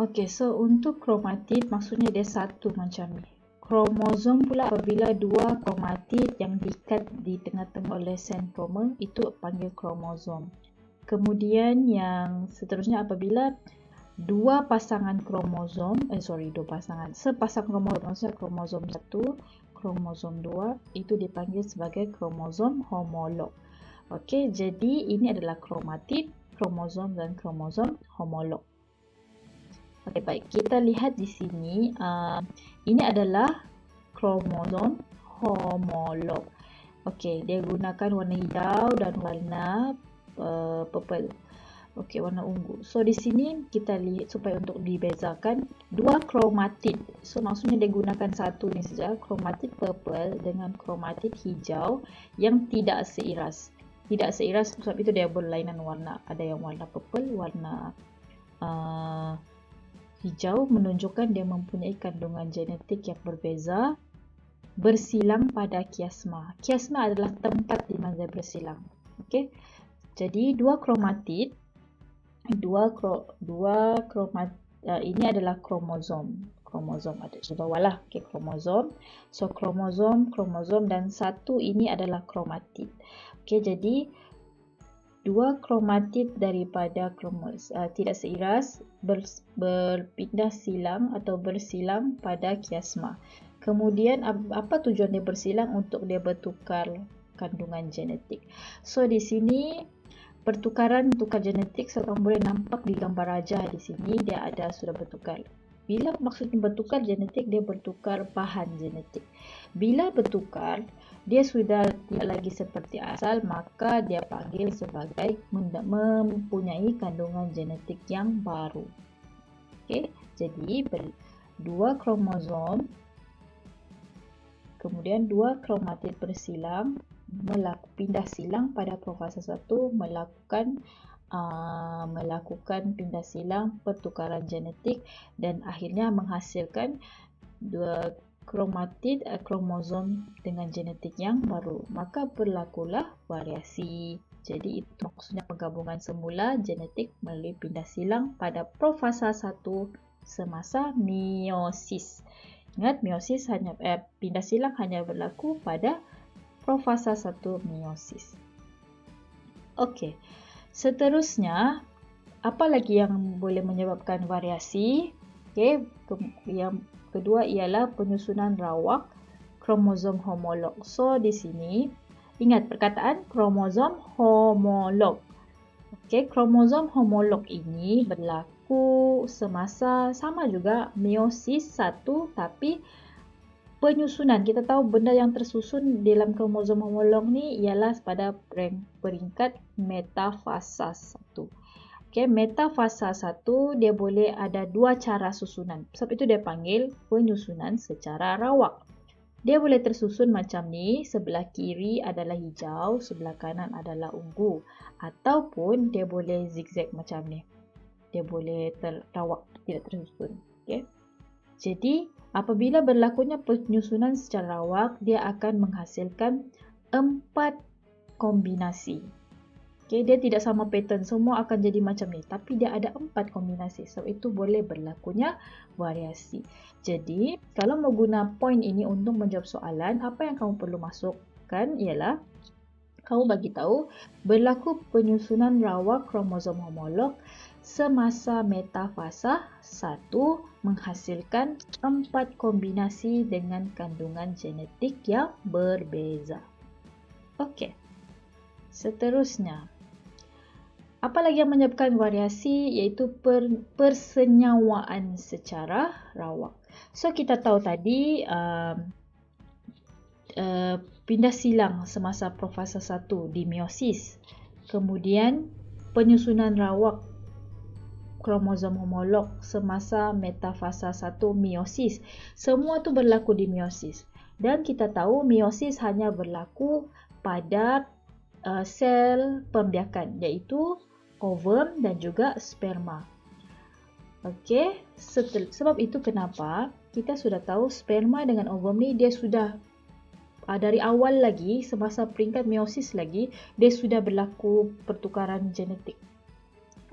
Okey, so untuk kromatid maksudnya dia satu macam ni. Kromosom pula apabila dua kromatid yang diikat di tengah-tengah oleh sentroma itu panggil kromosom. Kemudian yang seterusnya apabila sepasang kromosom, maksudnya kromosom 1, kromosom 2 itu dipanggil sebagai kromosom homolog. Okey, jadi ini adalah kromatid, kromosom dan kromosom homolog. Okey, baik. Kita lihat di sini, ini adalah kromosom homolog. Okey, dia gunakan warna hijau dan warna purple. Okey, warna ungu. So di sini kita lihat supaya untuk dibezakan dua kromatid. So maksudnya dia gunakan satu ni saja, kromatid purple dengan kromatid hijau yang tidak seiras. Tidak seiras sebab itu dia berlainan warna. Ada yang warna purple, warna hijau menunjukkan dia mempunyai kandungan genetik yang berbeza, bersilang pada kiasma. Kiasma adalah tempat di mana dia bersilang. Okey. Jadi dua kromatid ini adalah kromosom. Kromosom ada di bawah lah. Okey, kromosom. So kromosom dan satu ini adalah kromatid. Okey, jadi dua kromatid daripada tidak seiras berpindah silang atau bersilang pada kiasma. Kemudian apa tujuan dia bersilang? Untuk dia bertukar kandungan genetik. So di sini pertukaran tukar genetik seorang boleh nampak di gambar rajah di sini dia ada sudah bertukar. Bila maksudnya bertukar genetik, dia bertukar bahan genetik. Bila bertukar, dia sudah tidak lagi seperti asal, maka dia panggil sebagai mempunyai kandungan genetik yang baru. Okey, jadi dua kromosom, kemudian dua kromatid bersilang, pindah silang pada profasa 1, melakukan pindah silang pertukaran genetik dan akhirnya menghasilkan dua kromosom dengan genetik yang baru, maka berlakulah variasi. Jadi itu maksudnya penggabungan semula genetik melalui pindah silang pada profasa 1 semasa meiosis. Ingat, meiosis pindah silang hanya berlaku pada profasa 1 meiosis. Okey. Seterusnya, apa lagi yang boleh menyebabkan variasi? Okey, yang kedua ialah penyusunan rawak kromosom homolog. So di sini ingat perkataan kromosom homolog. Okey, kromosom homolog ini berlaku semasa sama juga meiosis 1, tapi penyusunan, kita tahu benda yang tersusun dalam kromosom homolog ni ialah pada peringkat metafasa 1. Okey, metafasa 1 dia boleh ada dua cara susunan. Sebab itu dia panggil penyusunan secara rawak. Dia boleh tersusun macam ni, sebelah kiri adalah hijau, sebelah kanan adalah ungu, ataupun dia boleh zigzag macam ni. Dia boleh terawak, tidak tersusun. Okey. Jadi, apabila berlakunya penyusunan secara rawak, dia akan menghasilkan 4 kombinasi. Okay, dia tidak sama pattern, semua akan jadi macam ni. Tapi dia ada 4 kombinasi. Sebab itu boleh berlakunya variasi. Jadi, kalau mau guna point ini untuk menjawab soalan, apa yang kamu perlu masukkan ialah kamu bagi tahu berlaku penyusunan rawak kromosom homolog semasa metafasa 1 menghasilkan 4 kombinasi dengan kandungan genetik yang berbeza. Okey. Seterusnya, apa lagi yang menyebabkan variasi iaitu persenyawaan secara rawak. So kita tahu tadi pindah silang semasa profasa 1 di meiosis. Kemudian penyusunan rawak kromosom homolog semasa metafasa 1 meiosis. Semua tu berlaku di meiosis. Dan kita tahu meiosis hanya berlaku pada sel pembiakan iaitu ovum dan juga sperma. Okey, sebab itu kenapa kita sudah tahu sperma dengan ovum ni dia sudah dari awal lagi semasa peringkat meiosis lagi dia sudah berlaku pertukaran genetik.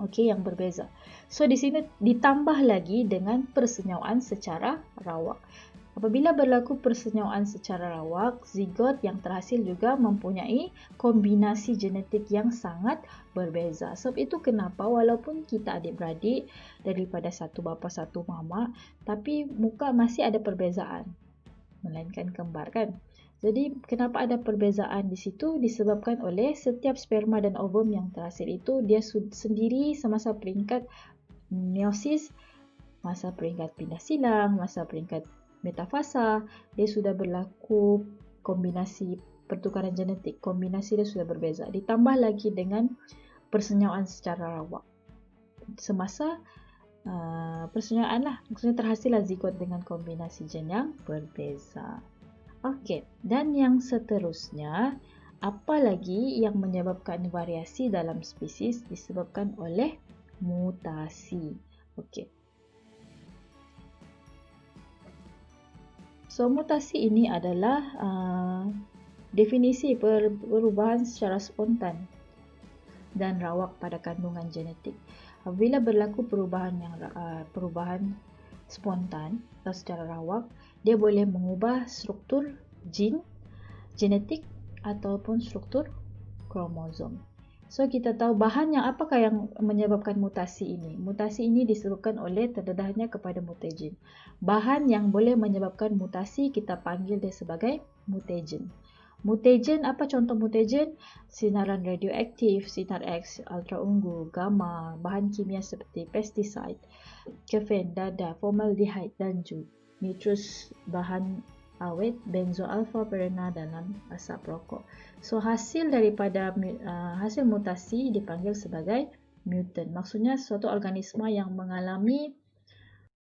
Okey, yang berbeza. So di sini ditambah lagi dengan persenyawaan secara rawak. Apabila berlaku persenyawaan secara rawak, zigot yang terhasil juga mempunyai kombinasi genetik yang sangat berbeza. Sebab itu kenapa walaupun kita adik-beradik daripada satu bapa satu mama, tapi muka masih ada perbezaan. Melainkan kembar kan? Jadi kenapa ada perbezaan di situ disebabkan oleh setiap sperma dan ovum yang terhasil itu dia sendiri semasa peringkat meiosis, masa peringkat pindah silang, masa peringkat metafasa, dia sudah berlaku kombinasi pertukaran genetik. Kombinasi dia sudah berbeza. Ditambah lagi dengan persenyawaan secara rawak. Semasa persenyawaan lah, maksudnya terhasillah zigot dengan kombinasi gen yang berbeza. Okey, dan yang seterusnya, apa lagi yang menyebabkan variasi dalam spesies disebabkan oleh mutasi. Okey. So, mutasi ini adalah definisi perubahan secara spontan dan rawak pada kandungan genetik. Apabila berlaku perubahan spontan atau secara rawak, dia boleh mengubah struktur genetik ataupun struktur kromosom. So kita tahu bahan yang apakah yang menyebabkan mutasi ini. Mutasi ini disebabkan oleh terdedahnya kepada mutagen. Bahan yang boleh menyebabkan mutasi kita panggil dia sebagai mutagen. Mutagen, apa contoh mutagen? Sinaran radioaktif, sinar X, ultraungu, gamma, bahan kimia seperti pesticide, kafein, dada, formaldehyde dan juga nitrous, bahan awet, benzoalfa-perena dalam asap rokok. So hasil daripada hasil mutasi dipanggil sebagai mutant. Maksudnya suatu organisma yang mengalami